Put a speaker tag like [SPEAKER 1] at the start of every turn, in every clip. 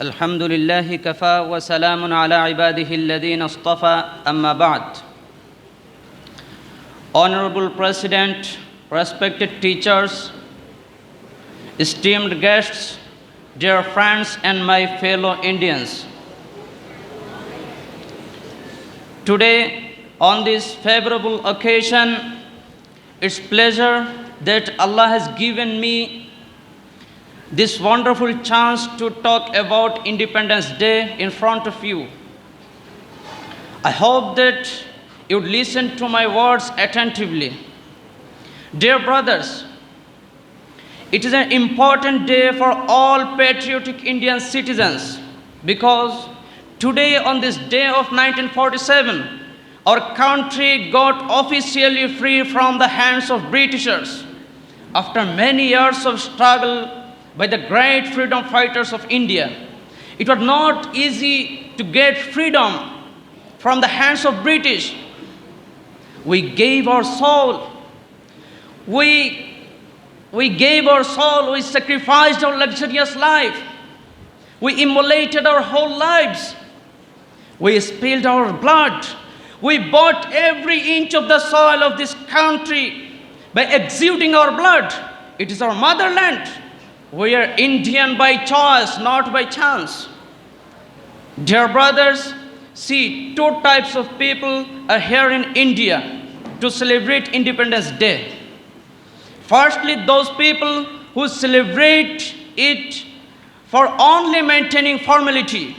[SPEAKER 1] الحمد لله كفى وسلام على عباده الذين اصطفى أما بعد. Honorable President, respected teachers, esteemed guests, dear friends and my fellow Indians. Today, on this favorable occasion, it's pleasure that Allah has given me this wonderful chance to talk about Independence Day in front of you. I hope that you listen to my words attentively. Dear brothers, it is an important day for all patriotic Indian citizens because today, on this day of 1947, our country got officially free from the hands of Britishers after many years of struggle by the great freedom fighters of India. It was not easy to get freedom from the hands of British. We gave our soul. We gave our soul. We sacrificed our luxurious life. We immolated our whole lives. We spilled our blood. We bought every inch of the soil of this country by exuding our blood. It is our motherland. We are Indian by choice, not by chance. Dear brothers, see, two types of people are here in India to celebrate Independence Day. Firstly, those people who celebrate it for only maintaining formality.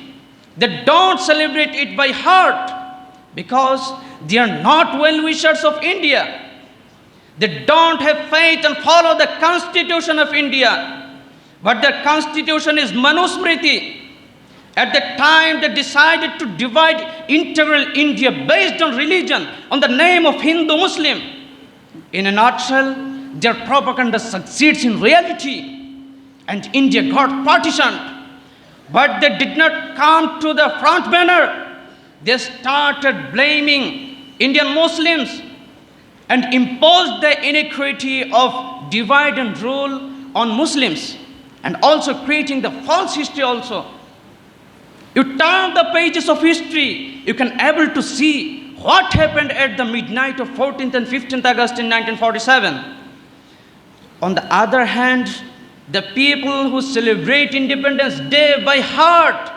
[SPEAKER 1] They don't celebrate it by heart because they are not well-wishers of India. They don't have faith and follow the Constitution of India. But their constitution is Manusmriti. At the time, they decided to divide integral India based on religion, on the name of Hindu-Muslim. In a nutshell, their propaganda succeeds in reality, and India got partitioned. But they did not come to the front banner. They started blaming Indian Muslims and imposed the iniquity of divide and rule on Muslims, and also creating the false history also. You turn the pages of history, you can able to see what happened at the midnight of 14th and 15th August in 1947. On the other hand, the people who celebrate Independence Day by heart,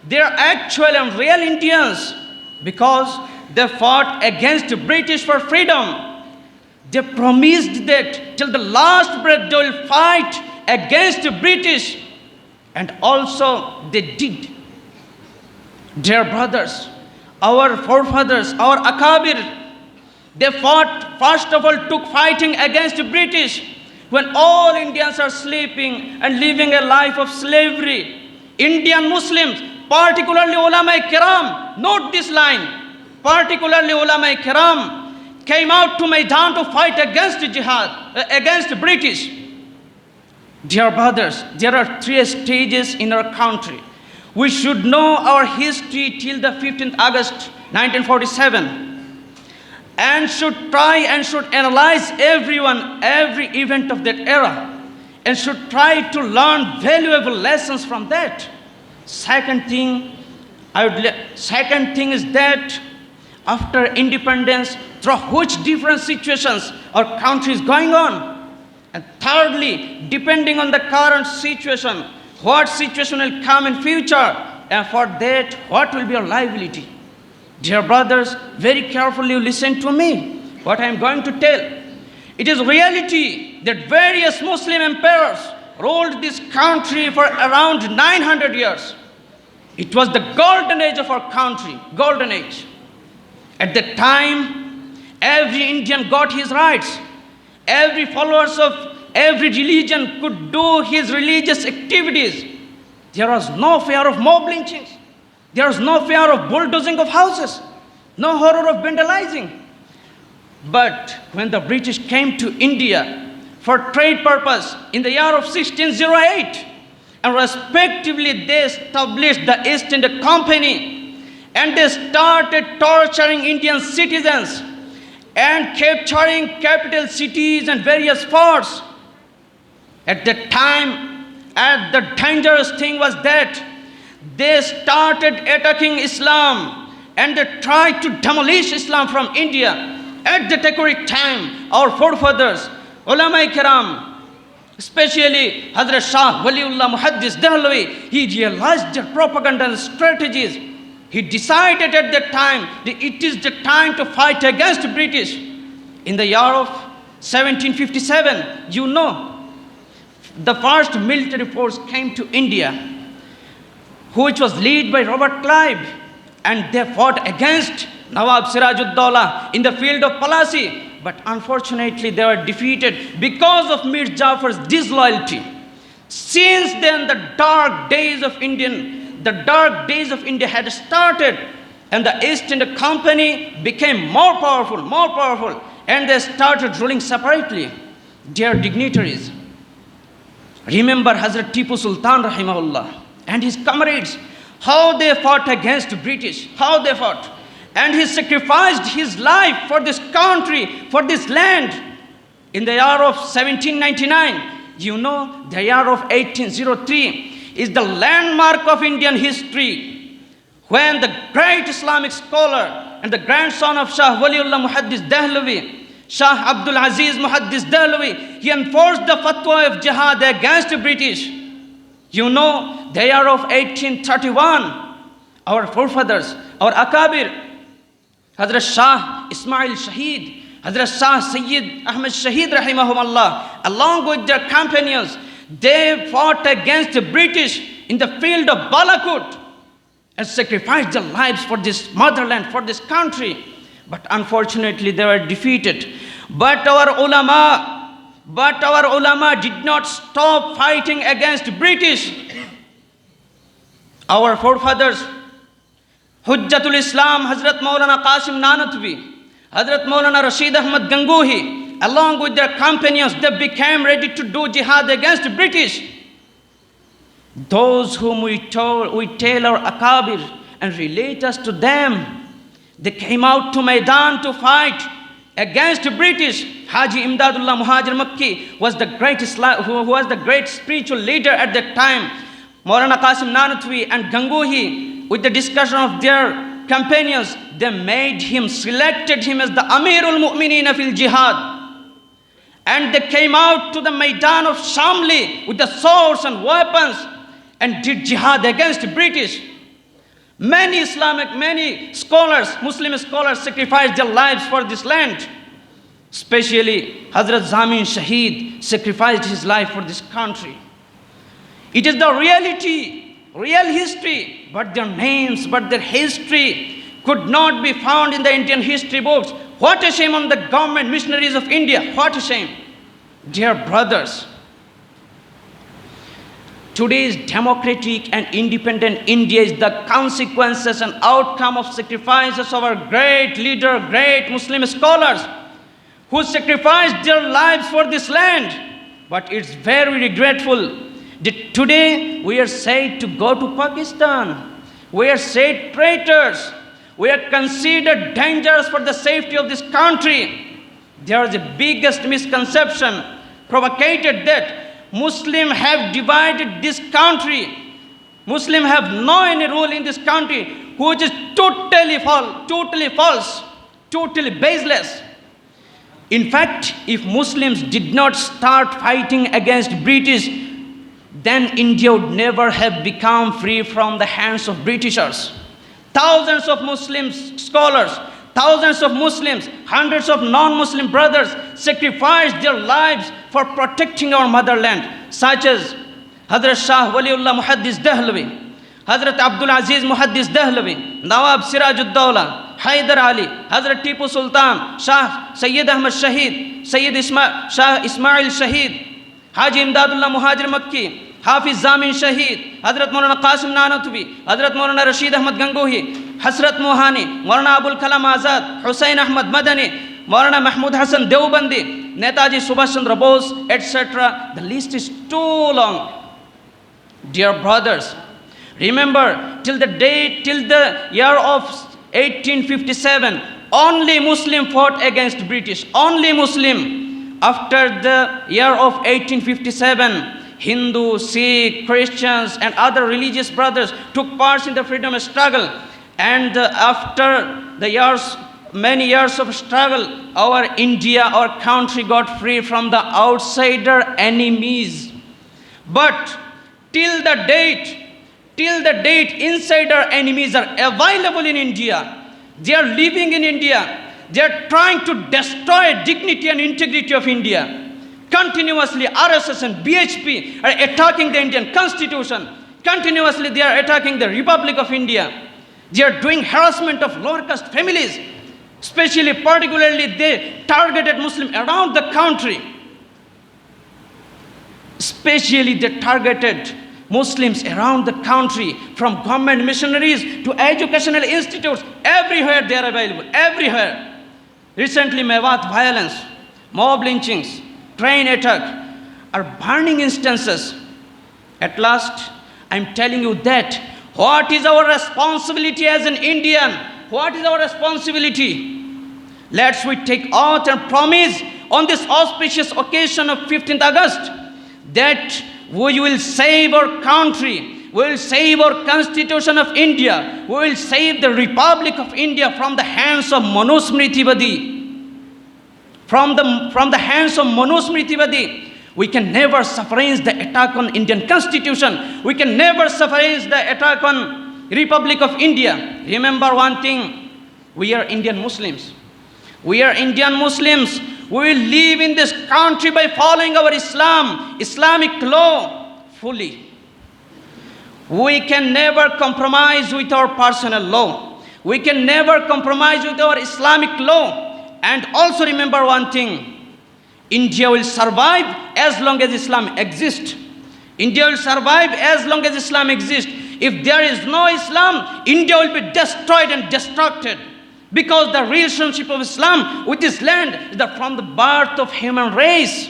[SPEAKER 1] they are actual and real Indians because they fought against the British for freedom. They promised that till the last breath they will fight against the British, and also they did. Dear brothers, our forefathers, our Akabir, they fought, first of all, took fighting against the British when all Indians are sleeping and living a life of slavery. Indian Muslims, particularly ulama kiram, note this line, particularly ulama kiram, came out to Maidan to fight against jihad, against the British. Dear brothers, there are three stages in our country. We should know our history till the 15th August 1947 and should try and should analyze every event of that era and should try to learn valuable lessons from that. Second thing is that after independence, through which different situations our country is going on. And thirdly, depending on the current situation, what situation will come in future, and for that, what will be our liability. Dear brothers, very carefully listen to me, what I am going to tell. It is reality that various Muslim emperors ruled this country for around 900 years. It was the golden age of our country, golden age. At that time, every Indian got his rights. Every followers of every religion could do his religious activities. There was no fear of mob lynchings. There was no fear of bulldozing of houses. No horror of vandalizing. But when the British came to India for trade purpose in the year of 1608, and respectively they established the East India Company, and they started torturing Indian citizens and capturing capital cities and various forts. At that time, the dangerous thing was that they started attacking Islam and they tried to demolish Islam from India. At the Taqriri time, our forefathers, ulama kiram, especially Hazrat Shah Waliullah Muhaddis Dehlavi, he realized their propaganda and strategies. He decided at that time that it is the time to fight against British. In the year of 1757, you know, the first military force came to India, which was led by Robert Clive, and they fought against Nawab Siraj-ud-Dawla in the field of Palasi. But unfortunately, they were defeated because of Mir Jafar's disloyalty. Since then, the dark days of India had started, and the East India Company became more powerful, and they started ruling separately. Dear dignitaries, remember Hazrat Tipu Sultan Rahimahullah and his comrades, how they fought against British, how they fought. And he sacrificed his life for this country, for this land. In the year of 1799, you know, the year of 1803 is the landmark of Indian history, when the great Islamic scholar and the grandson of Shah Waliullah Muhaddis Dehlavi, Shah Abdul Aziz Muhaddis Dehlavi, he enforced the fatwa of jihad against the British. You know, the year of 1831, our forefathers, our Akabir, Hazrat Shah Ismail Shahid, Hazrat Shah Sayyid Ahmed Shahid Rahimahumullah, along with their companions, they fought against the British in the field of Balakut and sacrificed their lives for this motherland, for this country. But unfortunately, they were defeated. But our ulama did not stop fighting against British. Our forefathers, Hujjatul Islam, Hazrat Maulana Qasim Nanatvi, Hazrat Maulana Rashid Ahmad Ganguhi, along with their companions, they became ready to do jihad against British. Those whom we tell our Akabir and relate us to them, they came out to Maidan to fight against British. Haji Imdadullah Muhajir Makki was the great who was the great spiritual leader at that time. Maulana Qasim Nanatvi and Ganguhi, with the discussion of their companions, they selected him as the Amirul Mu'mineen fil Jihad. And they came out to the Maidan of Shamli with the swords and weapons and did jihad against British. Many scholars, Muslim scholars, sacrificed their lives for this land. Especially Hazrat Zamin Shahid sacrificed his life for this country. It is the reality, real history, but their names, but their history could not be found in the Indian history books. What a shame on the government missionaries of India. What a shame. Dear brothers, today's democratic and independent India is the consequences and outcome of sacrifices of our great leader, great Muslim scholars who sacrificed their lives for this land. But it's very regretful that today we are said to go to Pakistan. We are said traitors. We are considered dangerous for the safety of this country. There is the biggest misconception propagated that Muslims have divided this country. Muslims have no any rule in this country, which is totally false, totally baseless. In fact, if Muslims did not start fighting against British, then India would never have become free from the hands of Britishers. Thousands of Muslim scholars, thousands of Muslims, hundreds of non-Muslim brothers sacrificed their lives for protecting our motherland, such as Hazrat Shah Waliullah Muhaddis Dehlavi, Hazrat Abdul Aziz Muhaddis Dehlavi, Nawab Siraj-ud-Dawla, Haidar Ali, Hazrat Tipu Sultan, Shah Sayyid Ahmad Shahid, Shah Ismail Shahid, Haji Imdadullah Muhajir Makki, Hafiz Zamin Shahid, Hazrat Maulana Qasim Nanatvi, Hazrat Maulana Rashid Ahmad Ganguhi, Hasrat Mohani, Maulana Abul Kalam Azad, Hussain Ahmad Madani, Maulana Mahmud Hassan Deobandi, Netaji Subhash Chandra Bose, etc. The list is too long. Dear brothers, remember, till the year of 1857, only Muslim fought against British. Only Muslim. After the year of 1857, Hindu, Sikh, Christians, and other religious brothers took part in the freedom struggle. And after the years, many years of struggle, our India, our country got free from the outsider enemies. But till the date, insider enemies are available in India. They are living in India. They are trying to destroy dignity and integrity of India. Continuously, RSS and BHP are attacking the Indian Constitution. Continuously, they are attacking the Republic of India. They are doing harassment of lower caste families. Particularly, they targeted Muslims around the country. Especially, they targeted Muslims around the country, from government missionaries to educational institutes. Everywhere they are available, everywhere. Recently, Mewat violence, mob lynchings, train attack are burning instances. At last, I'm telling you that what is our responsibility as an Indian? What is our responsibility? Let's we take oath and promise on this auspicious occasion of 15th August that we will save our country, we will save our Constitution of India, we will save the Republic of India from the hands of Manusmritivadi. From the hands of Manusmritivadi. We can never sufferance the attack on Indian Constitution. We can never sufferance the attack on Republic of India. Remember one thing, we are Indian Muslims. We are Indian Muslims. We will live in this country by following our Islamic law fully. We can never compromise with our personal law. We can never compromise with our Islamic law. And also remember one thing, India will survive as long as Islam exists. India will survive as long as Islam exists. If there is no Islam, India will be destroyed and destructed. Because the relationship of Islam with this land is from the birth of human race.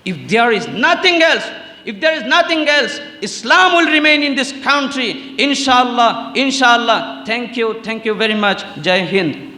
[SPEAKER 1] If there is nothing else, Islam will remain in this country. Inshallah. Thank you very much. Jai Hind.